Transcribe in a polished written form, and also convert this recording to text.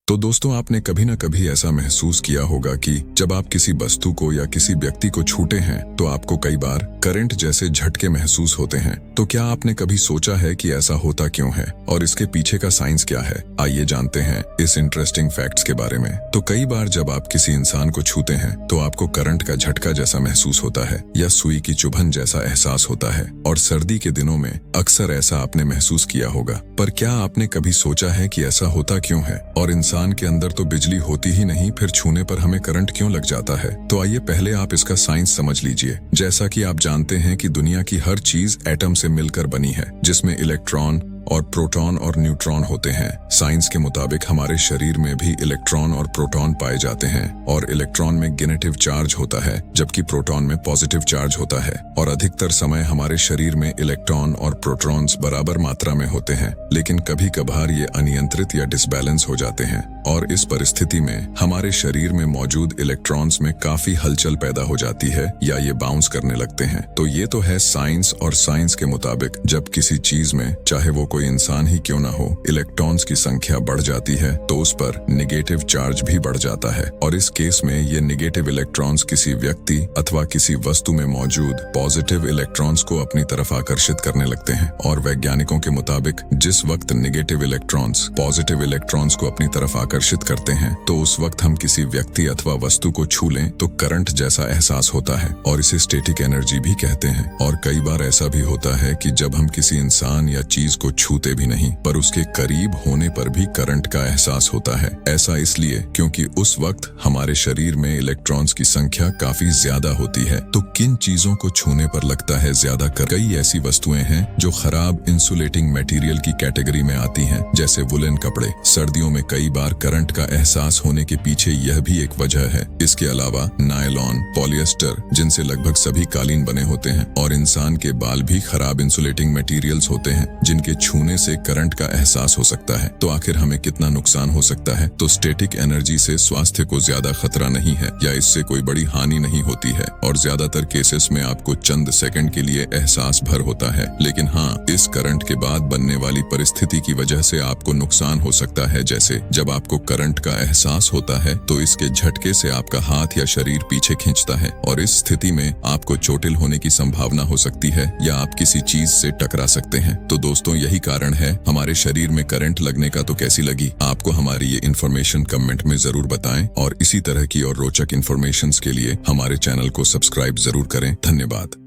तो दोस्तों, आपने कभी ना कभी ऐसा महसूस किया होगा कि जब आप किसी वस्तु को या किसी व्यक्ति को छूते हैं तो आपको कई बार करंट जैसे झटके महसूस होते हैं। तो क्या आपने कभी सोचा है कि ऐसा होता क्यों है और इसके पीछे का साइंस क्या है? आइए जानते हैं इस इंटरेस्टिंग फैक्ट्स के बारे में। तो कई बार जब आप किसी इंसान को छूते हैं तो आपको करंट का झटका जैसा महसूस होता है या सुई की चुभन जैसा एहसास होता है, और सर्दी के दिनों में अक्सर ऐसा आपने महसूस किया होगा। पर क्या आपने कभी सोचा है कि ऐसा होता क्यों है? और इंसान के अंदर तो बिजली होती ही नहीं, फिर छूने पर हमें करंट क्यों लग जाता है? तो आइए पहले आप इसका साइंस समझ लीजिए। जैसा कि आप जानते हैं कि दुनिया की हर चीज एटम से मिलकर बनी है, जिसमें इलेक्ट्रॉन और प्रोटॉन और न्यूट्रॉन होते हैं। साइंस के मुताबिक हमारे शरीर में भी इलेक्ट्रॉन और प्रोटॉन पाए जाते हैं, और इलेक्ट्रॉन में नेगेटिव चार्ज होता है जबकि प्रोटॉन में पॉजिटिव चार्ज होता है। और अधिकतर समय हमारे शरीर में इलेक्ट्रॉन और प्रोटॉन्स बराबर मात्रा में होते हैं, लेकिन कभी कभार ये अनियंत्रित या डिसबैलेंस हो जाते हैं, और इस परिस्थिति में हमारे शरीर में मौजूद इलेक्ट्रॉन्स में काफी हलचल पैदा हो जाती है या ये बाउंस करने लगते हैं। तो ये तो है साइंस, और साइंस के मुताबिक जब किसी चीज में, चाहे वो कोई इंसान ही क्यों ना हो, इलेक्ट्रॉन्स की संख्या बढ़ जाती है तो उस पर नेगेटिव चार्ज भी बढ़ जाता है, और इस केस में ये नेगेटिव इलेक्ट्रॉन्स किसी व्यक्ति अथवा किसी वस्तु में मौजूद पॉजिटिव इलेक्ट्रॉन्स को अपनी तरफ आकर्षित करने लगते हैं। और वैज्ञानिकों के मुताबिक जिस वक्त नेगेटिव इलेक्ट्रॉन्स पॉजिटिव इलेक्ट्रॉन्स को अपनी तरफ आकर्षित करते हैं तो उस वक्त हम किसी व्यक्ति अथवा वस्तु को छू लें तो करंट जैसा एहसास होता है, और इसे स्टैटिक एनर्जी भी कहते हैं। और कई बार ऐसा भी होता है कि जब हम किसी इंसान या चीज को छूते भी नहीं पर उसके करीब होने पर भी करंट का एहसास होता है। ऐसा इसलिए क्योंकि उस वक्त हमारे शरीर में इलेक्ट्रॉन्स की संख्या काफी ज्यादा होती है। तो किन चीजों को छूने पर लगता है ज्यादा करंट? कई ऐसी वस्तुएं हैं जो खराब इंसुलेटिंग मटेरियल की कैटेगरी में आती हैं, जैसे वुलन कपड़े। सर्दियों में कई बार करंट का एहसास होने के पीछे यह भी एक वजह है। इसके अलावा नायलॉन, पॉलिएस्टर, जिनसे लगभग सभी कालीन बने होते हैं, और इंसान के बाल भी खराब इंसुलेटिंग मटेरियल्स होते हैं जिनके छूने से करंट का एहसास हो सकता है। तो आखिर हमें कितना नुकसान हो सकता है? तो स्टैटिक एनर्जी से स्वास्थ्य को ज्यादा खतरा नहीं है या इससे कोई बड़ी हानि नहीं होती है, और ज्यादातर केसेस में आपको चंद सेकंड के लिए एहसास भर होता है। लेकिन हाँ, इस करंट के बाद बनने वाली परिस्थिति की वजह से आपको नुकसान हो सकता है। जैसे जब आपको करंट का एहसास होता है तो इसके झटके से आपका हाथ या शरीर पीछे खींचता है, और इस स्थिति में आपको चोटिल होने की संभावना हो सकती है या आप किसी चीज से टकरा सकते हैं। तो दोस्तों, यही कारण है हमारे शरीर में करंट लगने का। तो कैसी लगी आपको हमारी ये इन्फॉर्मेशन? कमेंट में जरूर बताएं, और इसी तरह की और रोचक इन्फॉर्मेशंस के लिए हमारे चैनल को सब्सक्राइब जरूर करें। धन्यवाद।